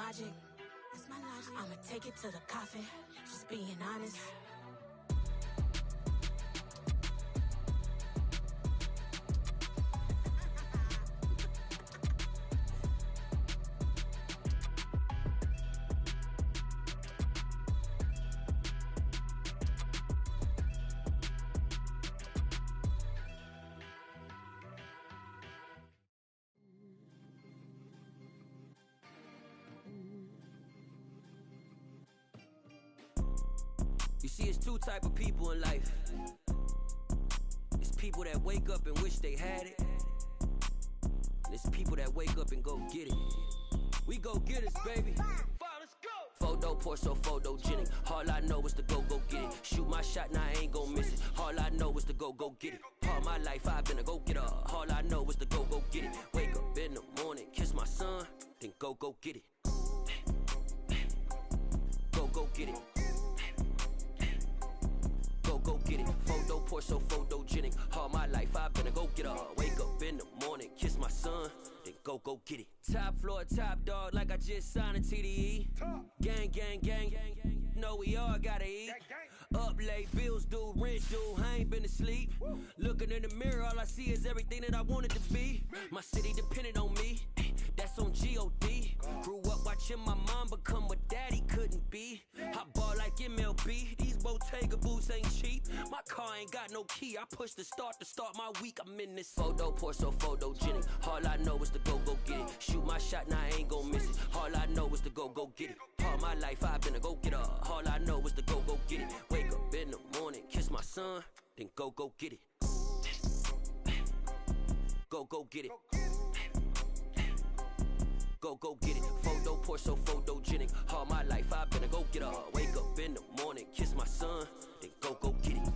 logic. I'ma take it to the coffin, just being honest. You see, it's two type of people in life. It's people that wake up and wish they had it, and it's people that wake up and go get it. We go get it, baby. Let's go. Photo pour so photogenic. All I know is to go get it. Shoot my shot, now I ain't gon' miss it. All I know is to go get it. All my life I've been a go-getter. All I know is to go get it. Wake up in the morning, kiss my son, then go get it. Go get it. Go get it. Photo pour so photogenic. All my life I've been a go-getter. Wake up in the morning, kiss my son, then go get it. Top floor, top dog, like I just signed a TDE. Gang, gang, gang, gang, gang. Know we all gotta eat. Up late, bills due, rent due, I ain't been asleep. Looking in the mirror, all I see is everything that I wanted to be. My city depended on me, that's on G.O.D. Grew up watching my mom become what daddy couldn't be. I ball like MLB, these Bottega boots ain't cheap. My car ain't got no key, I push the start to start my week. I'm in this photo pour so photogenic. All I know is to go get it. Shoot my shot, now I ain't gon' miss it. All I know is to go get it. All my life I've been a go-getter. All I know is to go get it. Wake up in the morning, kiss my son, then go get it. Go get it. Go get it. Photo pour so photogenic. All my life I've been a go-getter. Wake up in the morning, kiss my son, then go get it.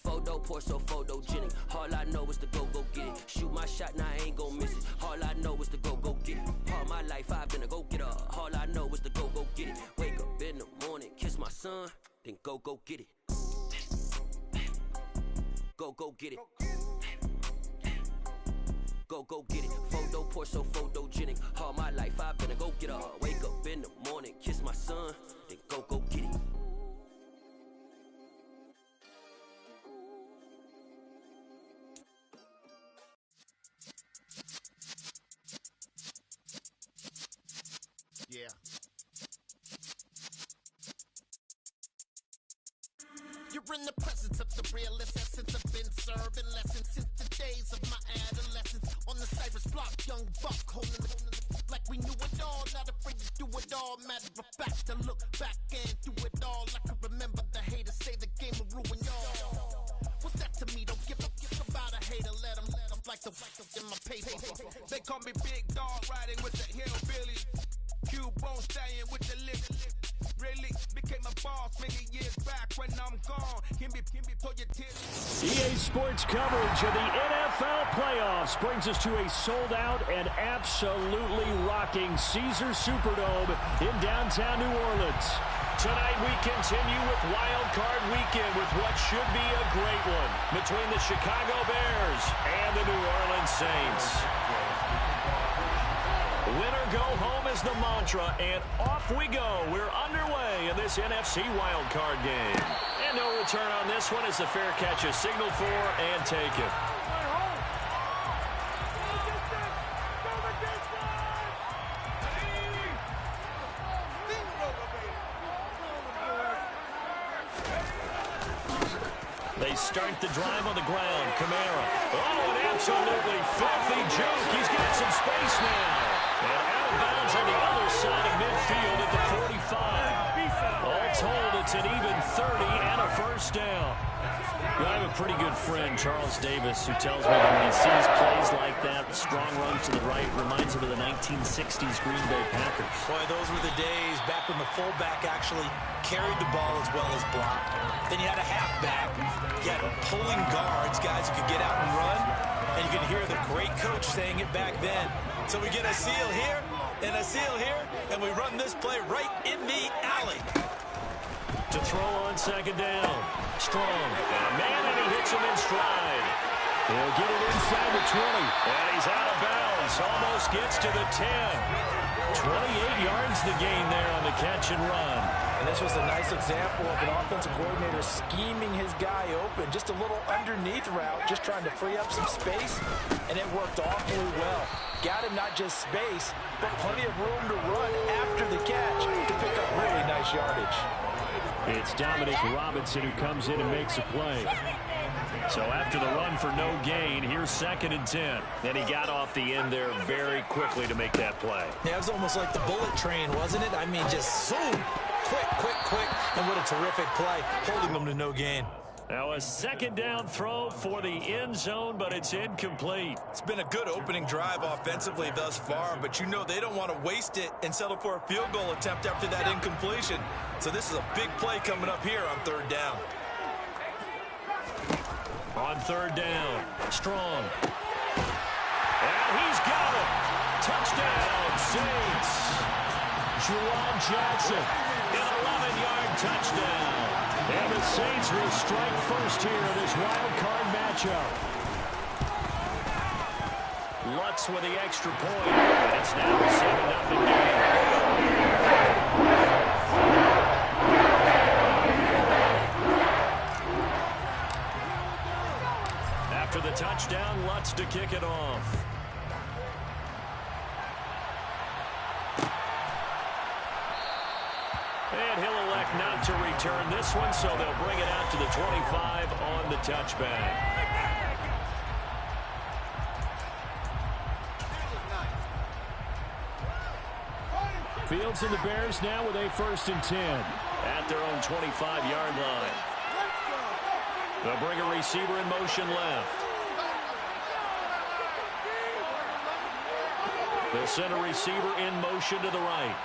Photo pour so photogenic. All I know is to go get it. Shoot my shot, now I ain't gon' miss it. All I know is to go get it. All my life I've been a go-getter. All I know is to go get it. Wake up in the morning, kiss my son, then go get it. Go get it. Go get it. Photo pour so photogenic. All my life I've been a go-getter. Wake up in the morning, kiss my son, then go get it. Yeah. You're in the presence of the realest essence. I've been serving lessons since the days of my adolescence. On the Cypress block, young buck holding the like we knew it all. Not afraid to do it all. Matter of fact, to look back and do it all. I can remember the haters say the game will ruin y'all. What's that to me? Don't give about a hater. Let them like the in my paper. They call me Big Dog, riding with the hillbillies. Cubone staying with the lift. Really became a boss many years back when I'm gone. Can be pull your tits. EA Sports coverage of the NFL playoffs brings us to a sold-out and absolutely rocking Caesars Superdome in downtown New Orleans. Tonight we continue with Wild Card Weekend with what should be a great one between the Chicago Bears and the New Orleans Saints. Winner go home is the mantra, and off we go. We're underway in this NFC wildcard game. And no return on this one as the fair catch is signaled for and taken. They start the drive on the ground. Kamara. Oh, an absolutely filthy juke. He's got some space now. And out of bounds on the other side of midfield at the 45. All told, it's an even 30 and a first down. Well, I have a pretty good friend, Charles Davis, who tells me that when he sees plays like that, strong runs to the right, reminds him of the 1960s Green Bay Packers. Boy, those were the days back when the fullback actually carried the ball as well as blocked. Then you had a halfback. You had pulling guards, guys who could get out and run. And you could hear the great coach saying it back then. So we get a seal here and a seal here, and we run this play right in the alley. To throw on second down. Strong. And a man, and he hits him in stride. He'll get it inside the 20. And he's out of bounds. Almost gets to the 10. 28 yards the gain there on the catch and run. And this was a nice example of an offensive coordinator scheming his guy open. Just a little underneath route, just trying to free up some space, and it worked awfully well. Got him not just space, but plenty of room to run after the catch to pick up really nice yardage. It's Dominic Robinson who comes in and makes a play. So after the run for no gain, here's 2nd and 10. And he got off the end there very quickly to make that play. Yeah, it was almost like the bullet train, wasn't it? I mean, just zoom. Quick. And what a terrific play, holding them to no gain. Now a 2nd down throw for the end zone, but it's incomplete. It's been a good opening drive offensively thus far, but you know they don't want to waste it and settle for a field goal attempt after that incompletion. So this is a big play coming up here on 3rd down. On 3rd down, Strong. And he's got it. Touchdown, Saints. Juwan Jackson, an 11-yard touchdown. And the Saints will strike first here in this wild card matchup. Lutz with the extra point. And it's now a 7-0 game. After the touchdown, Lutz to kick it off. And he'll elect not to return this one, so they'll bring it out to the 25 on the touchback. Fields and the Bears now with a 1st and 10 at their own 25-yard line. They'll bring a receiver in motion left. They'll send a receiver in motion to the right.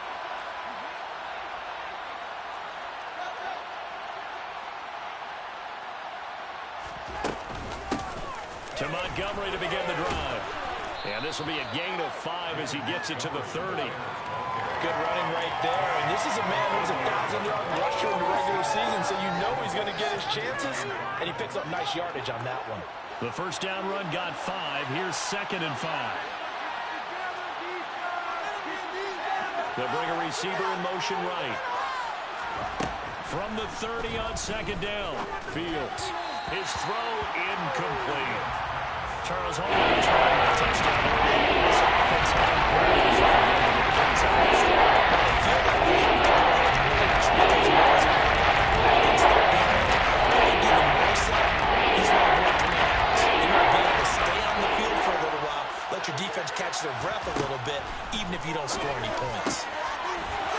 To Montgomery to begin the drive. And this will be a gain of 5 as he gets it to the 30. Good running right there. And this is a man who's a 1,000-yard rusher in the regular season, so you know he's going to get his chances. And he picks up nice yardage on that one. The first down run got 5. Here's 2nd and 5. They'll bring a receiver in motion right. From the 30 on 2nd down. Fields. His throw incomplete. Charles Holmes trying a touchdown. This offense let your defense catch their breath a little bit, even if you don't score any points.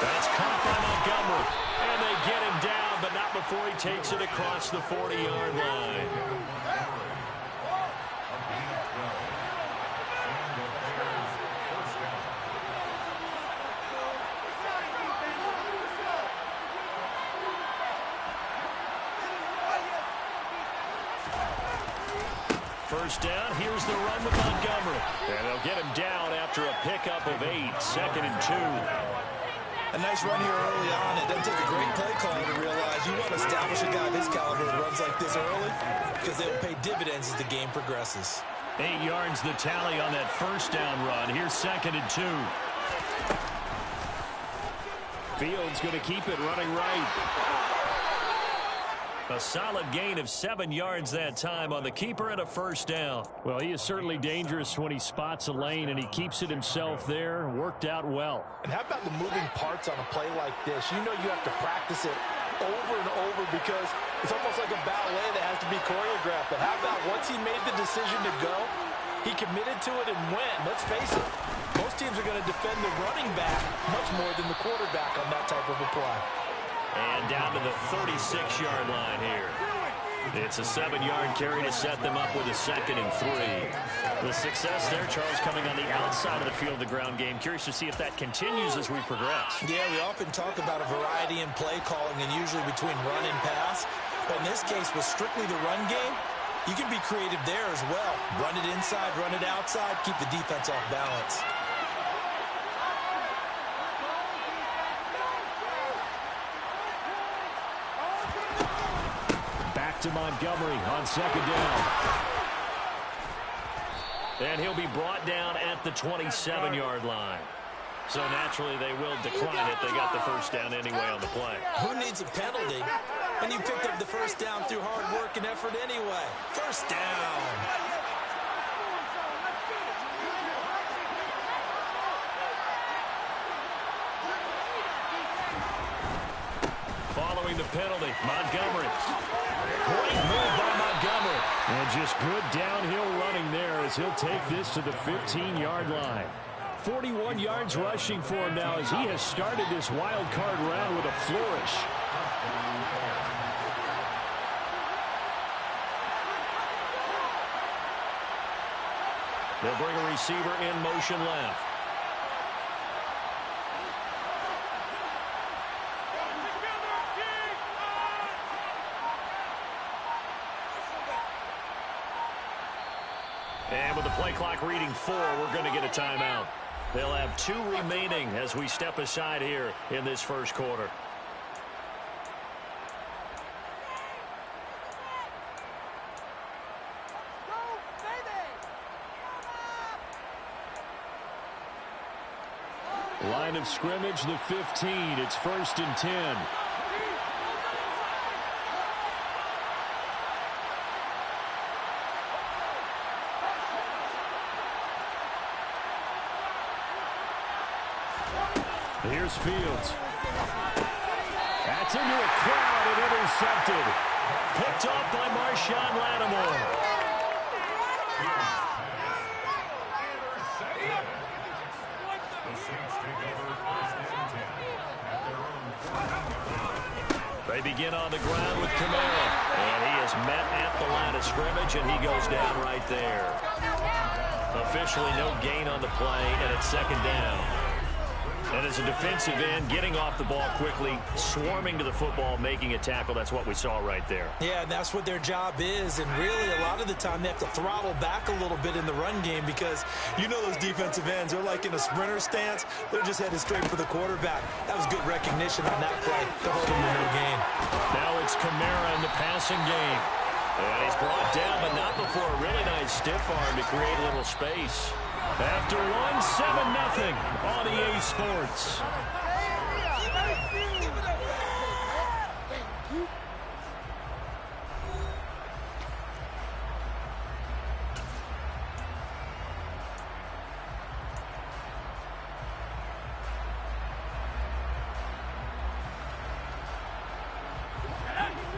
That's caught by Montgomery. And they get him down, but not before he takes it across the 40-yard line. First down, here's the run with Montgomery. And they'll get him down after a pickup of 8, 2nd and 2. A nice run here early on. It doesn't take a great play caller to realize you want to establish a guy of his caliber that runs like this early because they will pay dividends as the game progresses. 8 yards the tally on that first down run. Here's 2nd and 2. Fields going to keep it running right. A solid gain of 7 yards that time on the keeper and a first down. Well, he is certainly dangerous when he spots a lane, and he keeps it himself there. Worked out well. And how about the moving parts on a play like this? You know you have to practice it over and over because it's almost like a ballet that has to be choreographed. But how about once he made the decision to go, he committed to it and went. Let's face it, most teams are going to defend the running back much more than the quarterback on that type of a play. And down to the 36-yard line here. It's a 7-yard carry to set them up with a 2nd and 3. The success there, Charles, coming on the outside of the field of the ground game. Curious to see if that continues as we progress. Yeah, we often talk about a variety in play calling and usually between run and pass. But in this case, with strictly the run game, you can be creative there as well. Run it inside, run it outside, keep the defense off balance. To Montgomery on 2nd down. And he'll be brought down at the 27-yard line. So naturally they will decline it. They got the first down anyway on the play. Who needs a penalty when you picked up the first down through hard work and effort anyway? First down. Following the penalty, Montgomery. Great move by Montgomery. And just good downhill running there as he'll take this to the 15-yard line. 41 yards rushing for him now as he has started this wild card round with a flourish. They'll bring a receiver in motion left. And with the play clock reading 4, we're going to get a timeout. They'll have 2 remaining as we step aside here in this first quarter. Line of scrimmage, the 15. It's 1st and 10. Here's Fields. That's into a crowd and intercepted. Picked off by Marshawn Lattimore. They begin on the ground with Kamara. And he is met at the line of scrimmage, and he goes down right there. Officially no gain on the play, and it's 2nd down. And as a defensive end, getting off the ball quickly, swarming to the football, making a tackle, that's what we saw right there. Yeah, and that's what their job is. And really, a lot of the time, they have to throttle back a little bit in the run game because you know those defensive ends, they're like in a sprinter stance. They're just headed straight for the quarterback. That was good recognition on that play to hold him to no gain. Now it's Kamara in the passing game. And he's brought down, but not before a really nice stiff arm to create a little space. After 1-7-0 on EA Sports.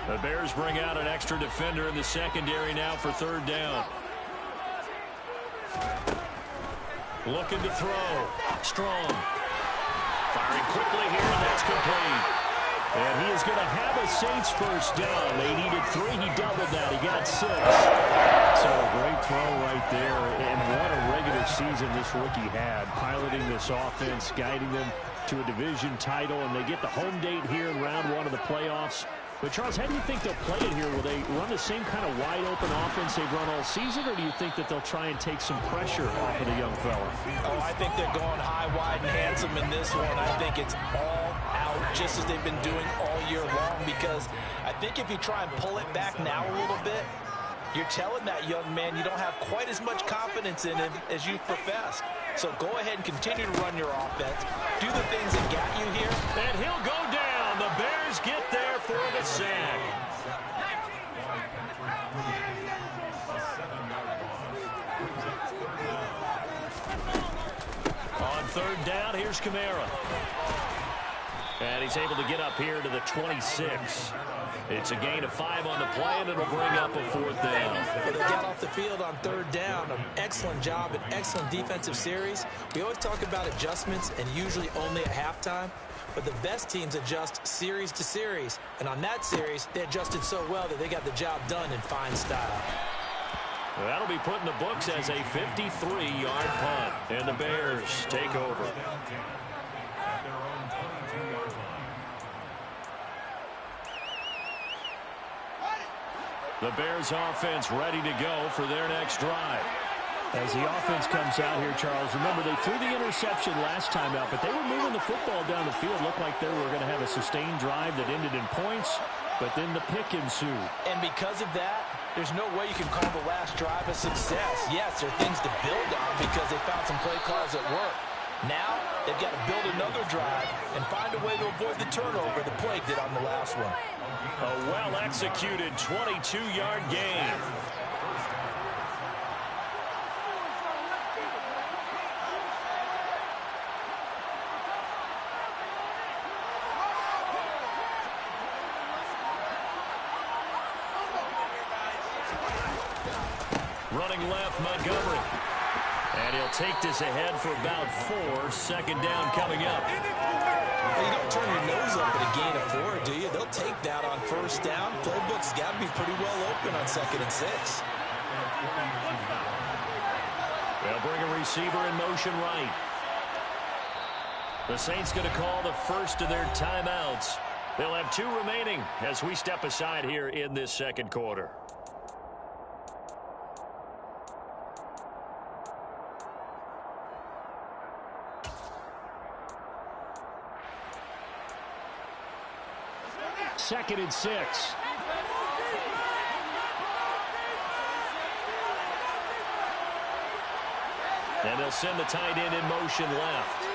The Bears bring out an extra defender in the secondary now for 3rd down. Looking to throw. Strong. Firing quickly here, and that's complete. And he is going to have a Saints first down. They needed 3. He doubled that. He got 6. So a great throw right there. And what a regular season this rookie had. Piloting this offense, guiding them to a division title. And they get the home date here in round 1 of the playoffs. But, Charles, how do you think they'll play it here? Will they run the same kind of wide-open offense they've run all season, or do you think that they'll try and take some pressure off of the young fella? Oh, I think they're going high, wide, and handsome in this one. I think it's all out, just as they've been doing all year long, because I think if you try and pull it back now a little bit, you're telling that young man you don't have quite as much confidence in him as you've professed. So go ahead and continue to run your offense. Do the things that got you here. And he'll go down. The Bears get there for the sack. On 3rd down, here's Kamara. And he's able to get up here to the 26. It's a gain of 5 on the play, and it'll bring up a 4th down. But they got off the field on 3rd down. An excellent job, an excellent defensive series. We always talk about adjustments, and usually only at halftime. But the best teams adjust series to series. And on that series, they adjusted so well that they got the job done in fine style. That'll be put in the books as a 53-yard punt. And the Bears take over. The Bears offense ready to go for their next drive. As the offense comes out here, Charles, remember they threw the interception last time out, but they were moving the football down the field. Looked like they were going to have a sustained drive that ended in points, but then the pick ensued. And because of that, there's no way you can call the last drive a success. Yes, there are things to build on because they found some play calls that work. Now, they've got to build another drive and find a way to avoid the turnover the Plague did on the last one. A well-executed 22-yard gain. Running left, Montgomery. And he'll take this ahead for about 4. 2nd down coming up. Well, you don't turn your nose up at a gain of 4, do you? They'll take that on 1st down. Playbook's got to be pretty well open on 2nd and 6. They'll bring a receiver in motion right. The Saints going to call the first of their timeouts. They'll have 2 remaining as we step aside here in this 2nd quarter. Second and 6. And they'll send the tight end in motion left.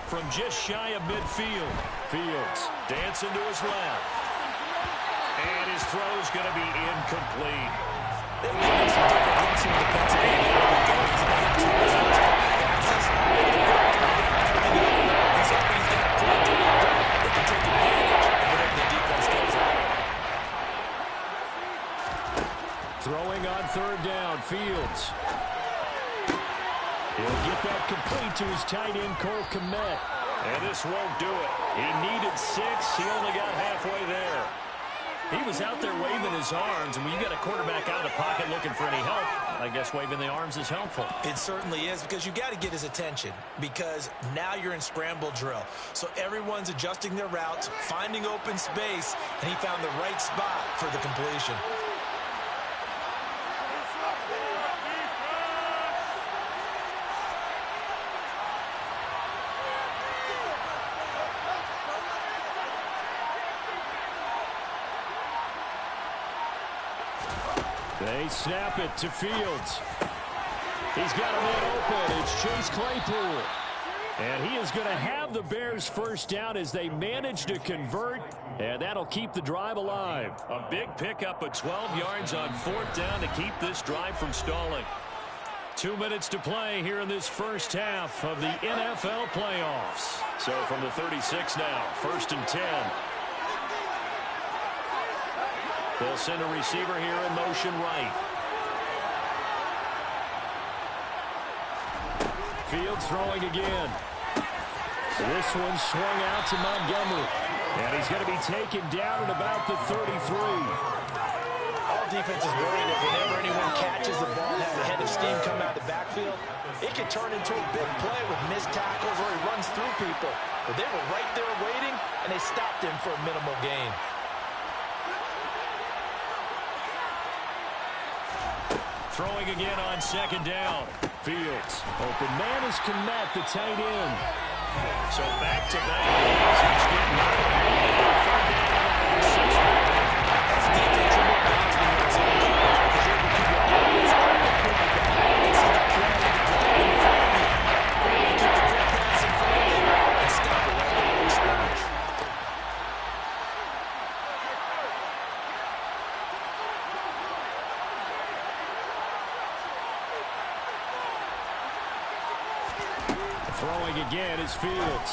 From just shy of midfield, Fields dancing to his left. And his throw's going to be incomplete. They've given some different looks in the defensive game. He's hoping he's got a point to make that can take advantage of whatever the defense does out. Throwing on 3rd down, Fields. He'll get that complete to his tight end, Cole Kmet. And this won't do it. He needed 6. He only got halfway there. He was out there waving his arms, and when you got a quarterback out of the pocket looking for any help, I guess waving the arms is helpful. It certainly is, because you got to get his attention, because now you're in scramble drill. So everyone's adjusting their routes, finding open space, and he found the right spot for the completion. They snap it to Fields. He's got a man open. It's Chase Claypool. And he is going to have the Bears first down as they manage to convert, and that'll keep the drive alive. A big pickup of 12 yards on 4th down to keep this drive from stalling. 2 minutes to play here in this first half of the NFL playoffs. So from the 36 now, 1st and 10. They'll send a receiver here in motion right. Fields throwing again. This one swung out to Montgomery. And he's going to be taken down at about the 33. All defenses worry that whenever anyone catches the ball and has a head of steam come out of the backfield, it can turn into a big play with missed tackles or he runs through people. But they were right there waiting, and they stopped him for a minimal gain. Throwing again on 2nd down. Fields. Open man is Kmet, the tight end. So back-to-back games. He's getting That's defense in the bounds when you're in zone coverage, because you're able to keep your offense on the quarterback and see the play of the drive in front of you. Keep the quick pass in front of you and stop it right there in response. throwing again is Fields.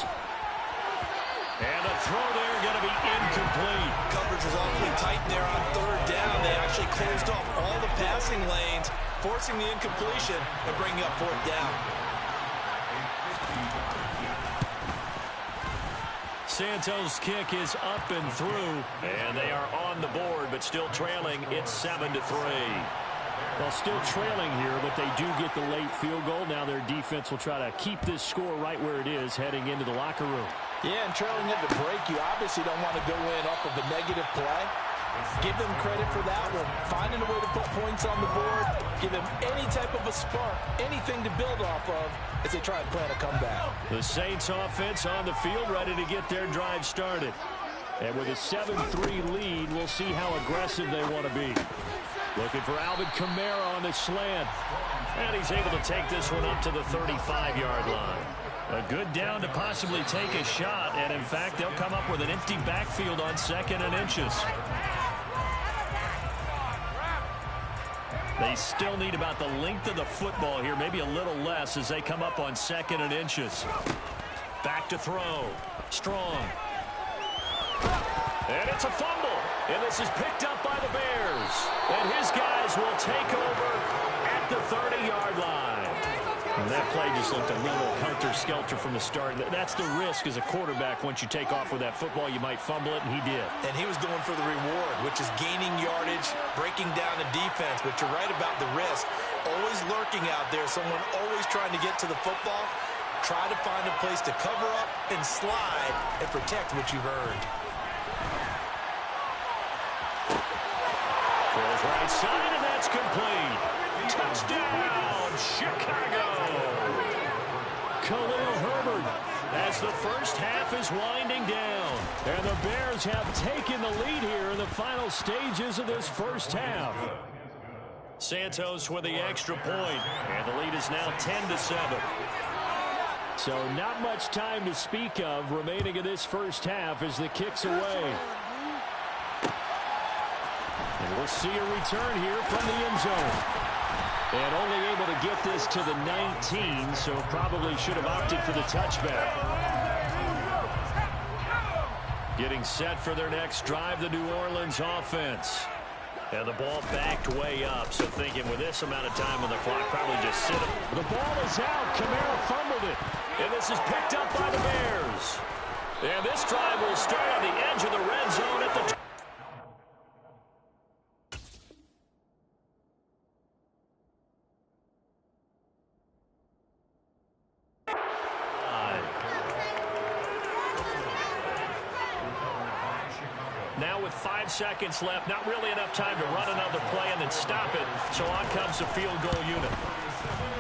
And the throw there going to be incomplete. Coverage was awfully tight there on third down. They actually closed off all the passing lanes, forcing the incompletion and bringing up fourth down. Santos' kick is up and through, and they are on the board, but still trailing. It's 7-3. Well, still trailing here, but they do get the late field goal. Now their defense will try to keep this score right where it is heading into the locker room. Yeah, and trailing at the break, you obviously don't want to go in off of a negative play. Give them credit for that one. Finding a way to put points on the board, give them any type of a spark, anything to build off of as they try and plan a comeback. The Saints offense on the field, ready to get their drive started. And with a 7-3 lead, we'll see how aggressive they want to be. Looking for Alvin Kamara on the slant. And he's able to take this one up to the 35-yard line. A good down to possibly take a shot. And, in fact, they'll come up with an empty backfield on 2nd and inches. They still need about the length of the football here, maybe a little less as they come up on 2nd and inches. Back to throw. Strong. And it's a fumble. And this is picked up by the Bears. And his guys will take over at the 30-yard line. And that play just looked a little helter-skelter from the start. That's the risk as a quarterback. Once you take off with that football, you might fumble it, and he did. And he was going for the reward, which is gaining yardage, breaking down the defense. But you're right about the risk. Always lurking out there, someone always trying to get to the football. Try to find a place to cover up and slide and protect what you've earned. Throws right side, and that's complete. Touchdown, Chicago. Khalil Herbert as the first half is winding down. And the Bears have taken the lead here in the final stages of this first half. Santos with the extra point, and the lead is now 10-7. So not much time to speak of remaining in this first half as the kick's away. And we'll see a return here from the end zone. And only able to get this to the 19, so probably should have opted for the touchback. Getting set for their next drive, the New Orleans offense. And the ball backed way up, so thinking with this amount of time on the clock, probably just sit it. The ball is out. Kamara fumbled it. And this is picked up by the Bears. And this drive will start on the edge of the red zone at the Now with 5 seconds left, not really enough time to run another play and then stop it. So on comes the field goal unit.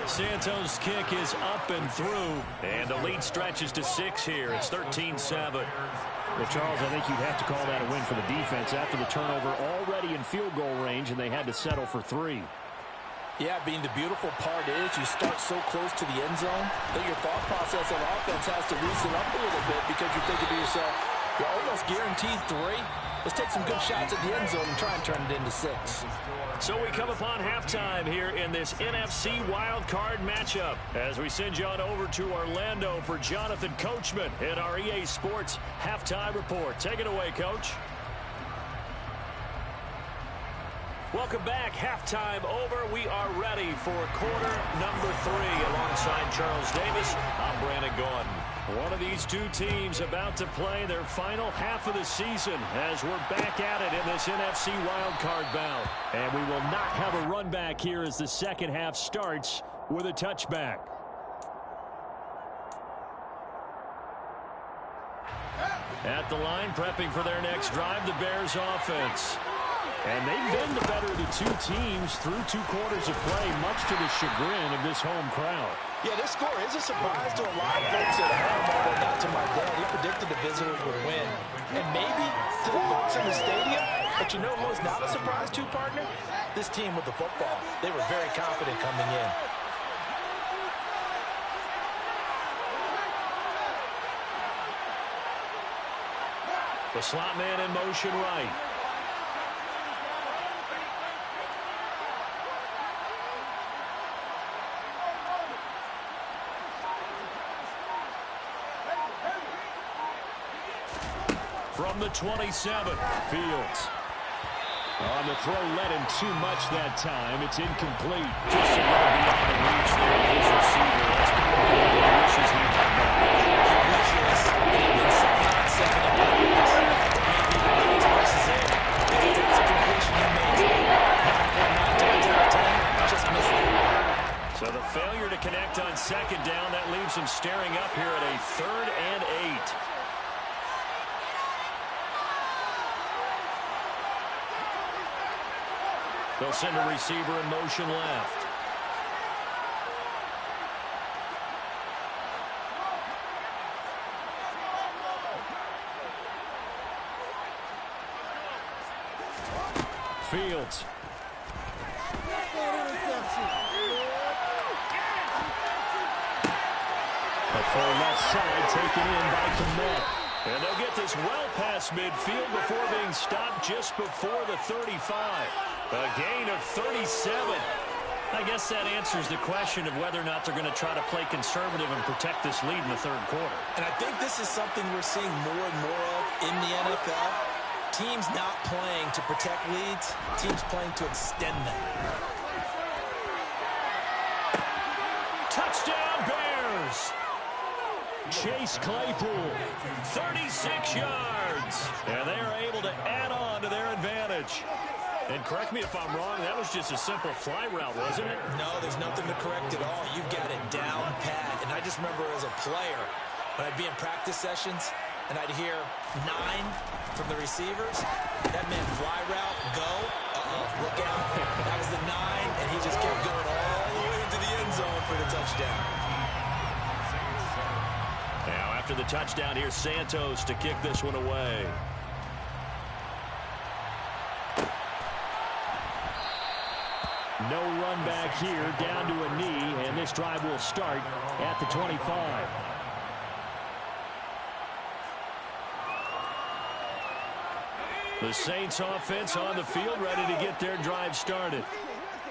Santos' kick is up and through, and the lead stretches to 6 here. It's 13-7. Well, Charles, I think you'd have to call that a win for the defense after the turnover already in field goal range, and they had to settle for 3. Yeah, being the beautiful part is you start so close to the end zone that your thought process on offense has to loosen up a little bit because you're thinking to yourself, you're almost guaranteed 3. Let's take some good shots at the end zone and try and turn it into 6. So we come upon halftime here in this NFC wildcard matchup as we send you on over to Orlando for Jonathan Coachman in our EA Sports Halftime Report. Take it away, Coach. Welcome back. Halftime over. We are ready for quarter number 3. Alongside Charles Davis, I'm Brandon Gordon. One of these two teams about to play their final half of the season as we're back at it in this NFC wildcard bout. And we will not have a run back here as the second half starts with a touchback. At the line, prepping for their next drive, the Bears offense. And they've been the better of the two teams through 2 quarters of play, much to the chagrin of this home crowd. Yeah, this score is a surprise to a lot of folks at home, although not to my dad. He predicted the visitors would win. And maybe to the folks in the stadium, but you know who is not a surprise to, partner? This team with the football. They were very confident coming in. The slot man in motion right. from the 27. Fields. On the throw, led him too much that time. It's incomplete. Just a little beyond the reach there of his receiver. That's probably what he wishes he had done. He wishes he'd been second and bounds. Maybe the lead versus it. If he takes a completion, he makes it. 9.9 times out of 10, just missed it. So the failure to connect on second down, that leaves him staring up here at a 3rd and 8. They'll send a receiver in motion left. Fields. For left side, taken in by Kmet. And they'll get this well past midfield before being stopped just before the 35. A gain of 37. I guess that answers the question of whether or not they're going to try to play conservative and protect this lead in the 3rd quarter. And I think this is something we're seeing more and more of in the NFL. Teams not playing to protect leads, teams playing to extend them. Touchdown, Bears! Chase Claypool, 36 yards. And they are able to add on to their advantage. And correct me if I'm wrong, that was just a simple fly route, wasn't it? No, there's nothing to correct at all. You've got it down pat. And I just remember as a player, when I'd be in practice sessions, and I'd hear 9 from the receivers, that meant fly route, go, look out. That was the 9, and he just kept going all the way into the end zone for the touchdown. Now, after the touchdown, here's Santos to kick this one away. No run back here, down to a knee, and this drive will start at the 25. The Saints offense on the field, ready to get their drive started.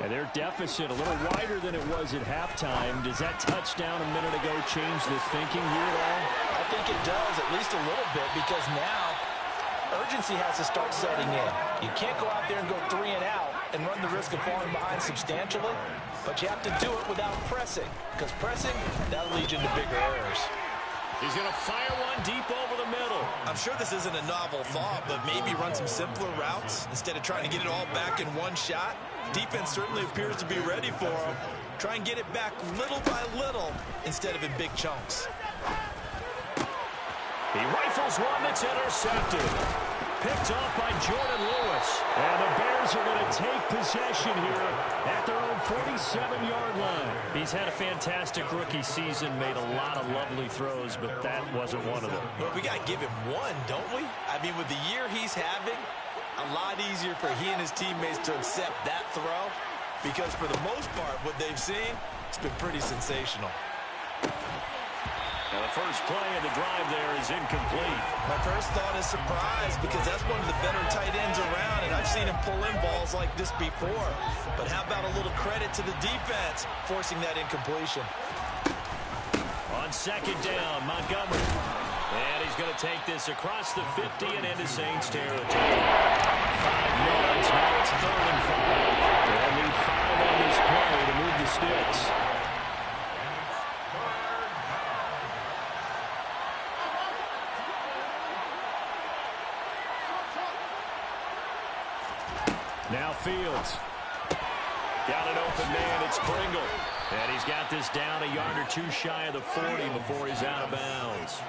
And their deficit a little wider than it was at halftime. Does that touchdown a minute ago change the thinking here at all? I think it does, at least a little bit, because now urgency has to start setting in. You can't go out there and go 3 and out and run the risk of falling behind substantially, but you have to do it without pressing, because pressing, that'll lead you into bigger errors. He's going to fire one deep over the middle. I'm sure this isn't a novel thought, but maybe run some simpler routes instead of trying to get it all back in one shot. Defense certainly appears to be ready for him. Try and get it back little by little instead of in big chunks. He rifles one that's intercepted. Picked off by Jordan Lewis. And the Bears are going to take possession here at their own 47-yard line. He's had a fantastic rookie season, made a lot of lovely throws, but that wasn't one of them. Well, we got to give him one, don't we? I mean, with the year he's having, a lot easier for he and his teammates to accept that throw, because for the most part, what they've seen, it's been pretty sensational. Now the first play of the drive there is incomplete. My first thought is surprise, because that's one of the better tight ends around, and I've seen him pull in balls like this before. But how about a little credit to the defense forcing that incompletion? On second down, Montgomery. And he's going to take this across the 50 and into Saints territory. 5 yards, now it's 3rd and 5. They'll need 5 on this play to move the sticks. Now Fields. Got an open man, it's Pringle. And he's got this down a yard or 2 shy of the 40 before he's out of bounds.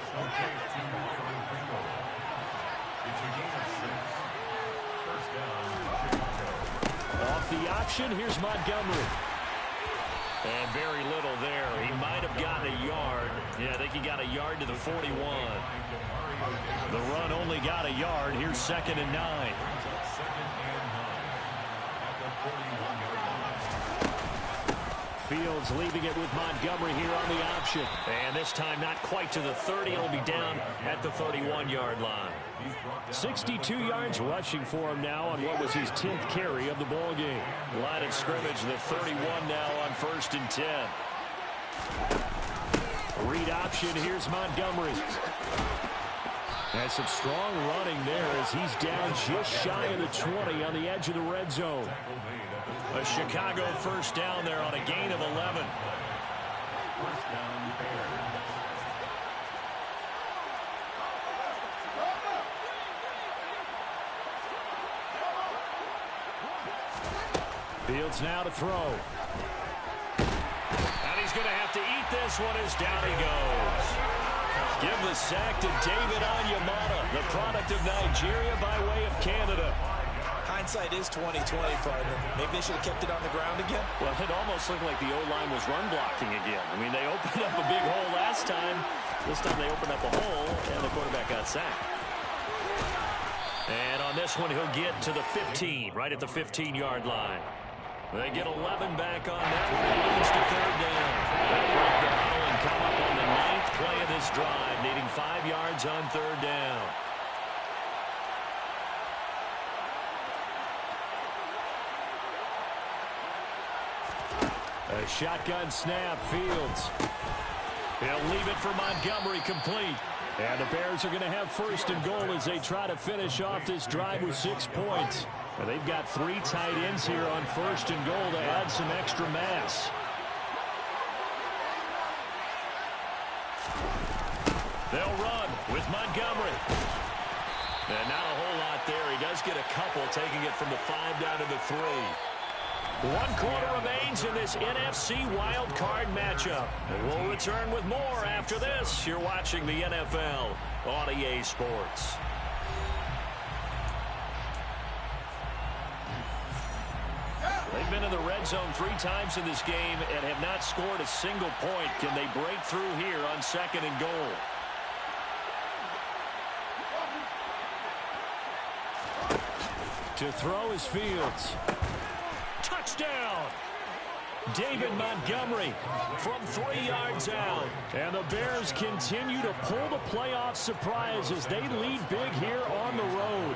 Off the option, here's Montgomery. And very little there. He might have gotten a yard. Yeah, I think he got a yard to the 41. The run only got a yard. Here's 2nd and 9. Fields leaving it with Montgomery here on the option. And this time not quite to the 30. He'll be down at the 31-yard line. 62 yards rushing for him now on what was his 10th carry of the ball game. Line of scrimmage, the 31 now on 1st and 10. Read option, here's Montgomery. And some strong running there as he's down just shy of the 20 on the edge of the red zone. A Chicago first down there on a gain of 11. First down, Bears. Fields now to throw. And he's going to have to eat this one as down he goes. Give the sack to David Onyemata, the product of Nigeria by way of Canada. Hindsight is 20/20, partner. Maybe they should have kept it on the ground again. Well, it almost looked like the O-line was run blocking again. I mean, they opened up a big hole last time. This time they opened up a hole, and the quarterback got sacked. And on this one, he'll get to the 15, right at the 15-yard line. They get 11 back on that one. It leads to third down. They'll break the huddle and come up on the 9th play of this drive, needing 5 yards on third down. A shotgun snap, Fields. He'll leave it for Montgomery, complete. And the Bears are going to have first and goal as they try to finish off this drive with 6 points. And they've got 3 tight ends here on first and goal to add some extra mass. They'll run with Montgomery. And not a whole lot there. He does get a couple, taking it from the 5 down to the 3. 1 quarter remains in this NFC wildcard matchup. And we'll return with more after this. You're watching the NFL on EA Sports. They've been in the red zone 3 times in this game and have not scored a single point. Can they break through here on second and goal? To throw is Fields. Touchdown! David Montgomery from 3 yards out. And the Bears continue to pull the playoff surprise as they lead big here on the road.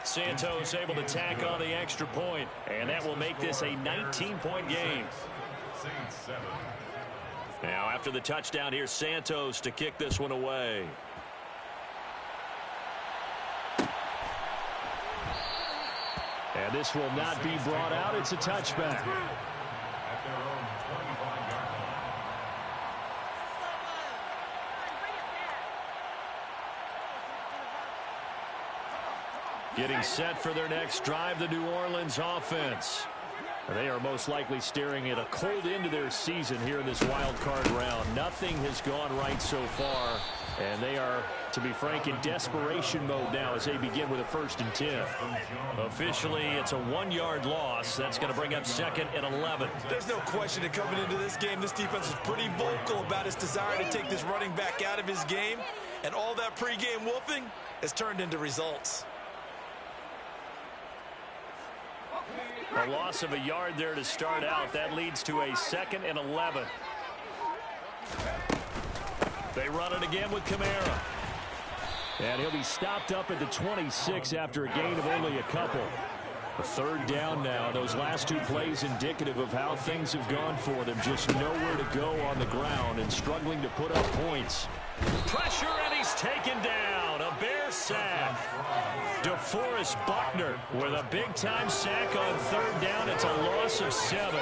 Santos able to tack on the extra point, and that will make this a 19-point game. Now after the touchdown, here's Santos to kick this one away. And this will not be brought out. It's a touchback. Getting set for their next drive, the New Orleans offense. They are most likely staring at a cold end to their season here in this wild card round. Nothing has gone right so far, and they are, to be frank, in desperation mode now as they begin with a 1st and 10. Officially, it's a 1-yard loss. That's going to bring up 2nd and 11. There's no question that coming into this game, this defense is pretty vocal about its desire to take this running back out of his game, and all that pregame wolfing has turned into results. A loss of a yard there to start out. That leads to a 2nd and 11. They run it again with Kamara. And he'll be stopped up at the 26 after a gain of only a couple. A 3rd down now. Those last 2 plays indicative of how things have gone for them. Just nowhere to go on the ground and struggling to put up points. Pressure, and he's taken down. A Bear sack. DeForest Buckner with a big-time sack on 3rd down. It's a loss of 7.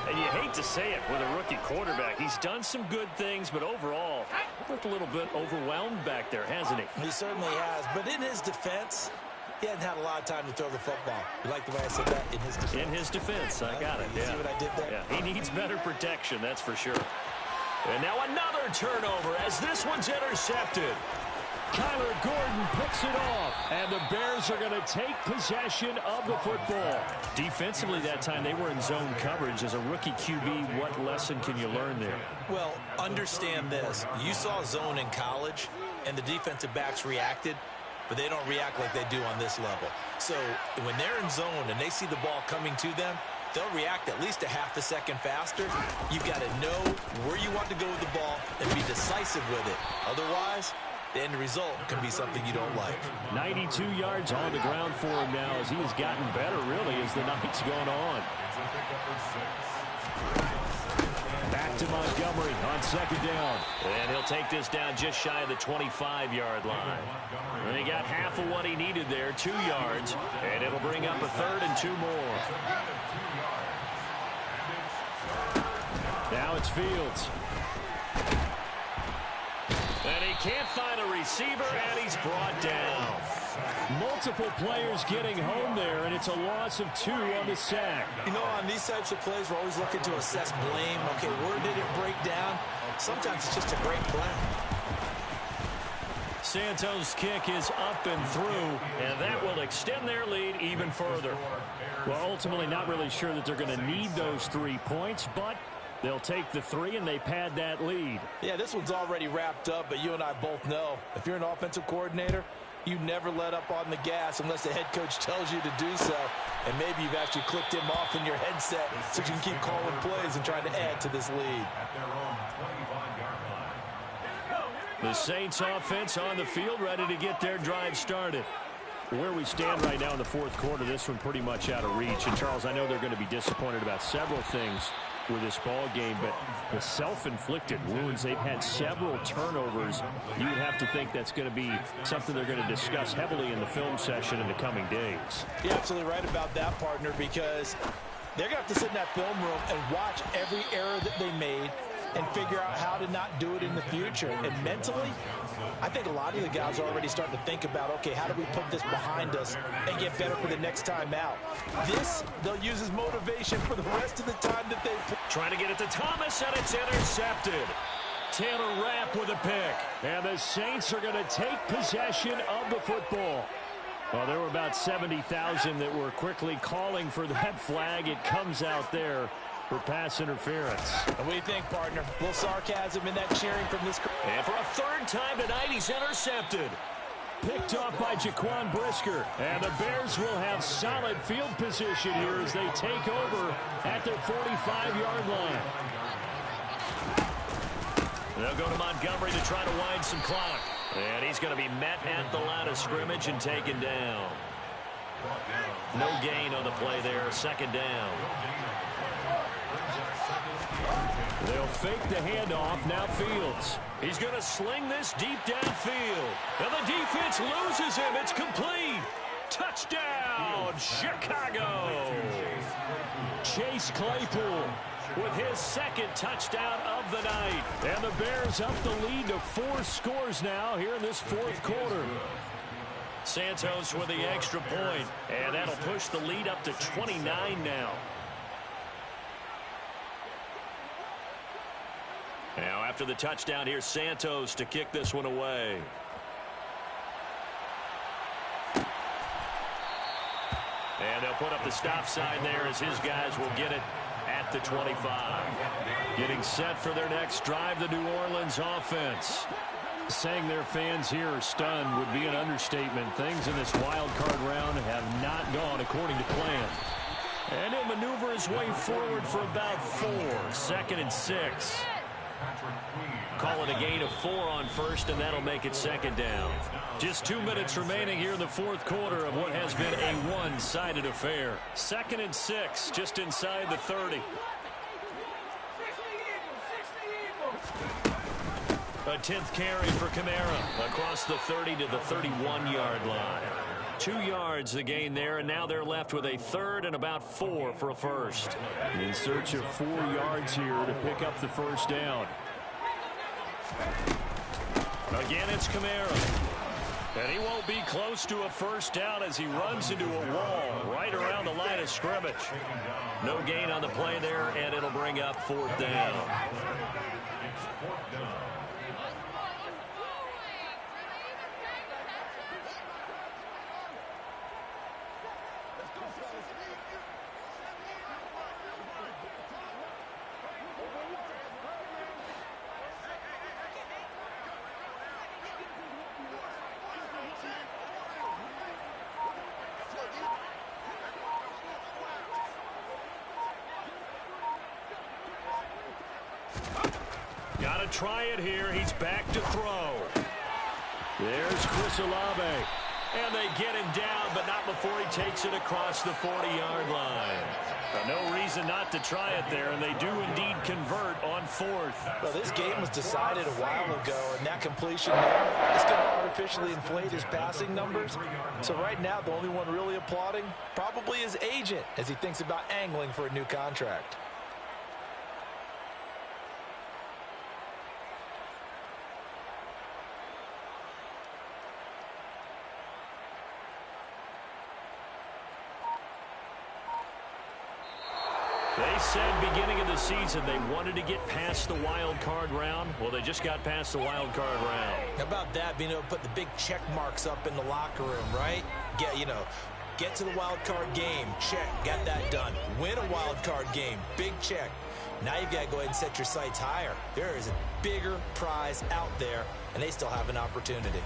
And you hate to say it with a rookie quarterback. He's done some good things, but overall, looked a little bit overwhelmed back there, hasn't he? He certainly has. But in his defense, he hasn't had a lot of time to throw the football. You like the way I said that? In his defense. In his defense. I got it. You see what I did there? Yeah, he needs better protection, that's for sure. And now another turnover as this one's intercepted. Kyler Gordon picks it off, and the Bears are going to take possession of the football. Defensively that time, they were in zone coverage. As a rookie QB, what lesson can you learn there? Well, understand this. You saw zone in college, and the defensive backs reacted, but they don't react like they do on this level. So when they're in zone and they see the ball coming to them, they'll react at least a half a second faster. You've got to know where you want to go with the ball and be decisive with it. Otherwise, the end result can be something you don't like. 92 yards on the ground for him now as he has gotten better, really, as the night's gone on. Back back to Montgomery on second down. And he'll take this down just shy of the 25-yard line. And he got half of what he needed there, 2 yards. And it'll bring up a 3rd and 2 more. Now it's Fields. And he can't find a receiver, and he's brought down. Multiple players getting home there, and it's a loss of 2 on the sack. You know, on these types of plays, we're always looking to assess blame. Okay, where did it break down? Sometimes it's just a great play. Santos' kick is up and through, and that will extend their lead even further. Well, ultimately not really sure that they're going to need those 3 points, but they'll take the 3 and they pad that lead. Yeah, this one's already wrapped up, but you and I both know if you're an offensive coordinator, you never let up on the gas unless the head coach tells you to do so. And maybe you've actually clicked him off in your headset so you can keep calling plays and trying to add to this lead. The Saints offense on the field, ready to get their drive started. Where we stand right now in the 4th quarter, this one pretty much out of reach. And, Charles, I know they're going to be disappointed about several things with this ball game, but the self-inflicted wounds, they've had several turnovers. You would have to think that's going to be something they're going to discuss heavily in the film session in the coming days. You're absolutely right about that, partner, because they're going to have to sit in that film room and watch every error that they made and figure out how to not do it in the future. And mentally, I think a lot of the guys are already starting to think about, okay, how do we put this behind us and get better for the next time out? This, they'll use as motivation for the rest of the time that they play. Trying to get it to Thomas, and it's intercepted. Taylor Rapp with a pick. And the Saints are going to take possession of the football. Well, there were about 70,000 that were quickly calling for that flag. It comes out there for pass interference. And what do you think, partner? A little sarcasm in that cheering from this. And for a 3rd time tonight, he's intercepted. Picked off by Jaquan Brisker. And the Bears will have solid field position here as they take over at their 45-yard line. They'll go to Montgomery to try to wind some clock. And he's going to be met at the line of scrimmage and taken down. No gain on the play there, 2nd down. They'll fake the handoff. Now Fields. He's going to sling this deep downfield. And the defense loses him. It's complete. Touchdown, Chicago. Chase Claypool with his 2nd touchdown of the night. And the Bears up the lead to 4 scores now here in this 4th quarter. Santos with the extra point. And that'll push the lead up to 29 now. Now, after the touchdown, here's Santos to kick this one away. And they'll put up the stop sign there as his guys will get it at the 25. Getting set for their next drive, the New Orleans offense. Saying their fans here are stunned would be an understatement. Things in this wild card round have not gone according to plan. And he'll maneuver his way forward for about 4. 2nd and 6. Call it a gain of 4 on 1st, and that'll make it 2nd down. Just 2 minutes remaining here in the 4th quarter of what has been a one-sided affair. 2nd and 6, just inside the 30. A 10th carry for Kamara across the 30 to the 31-yard line. 2 yards the gain there, and now they're left with a 3rd and about 4 for a 1st. In search of 4 yards here to pick up the 1st down. Again, it's Kamara. And he won't be close to a 1st down as he runs into a wall right around the line of scrimmage. No gain on the play there, and it'll bring up 4th down. Got to try it here. He's back to throw. There's Chris Olave. And they get him down, but not before he takes it across the 40-yard line. No reason not to try it there, and they do indeed convert on fourth. Well, this game was decided a while ago, and that completion there is going to artificially inflate his passing numbers. So right now, the only one really applauding probably his agent as he thinks about angling for a new contract. They said beginning of the season they wanted to get past the wild card round. Well, they just got past the wild card round. How about that, being able to put the big check marks up in the locker room, right? Get to the wild card game, check, got that done. Win a wild card game, big check. Now you've got to go ahead and set your sights higher. There is a bigger prize out there, and they still have an opportunity.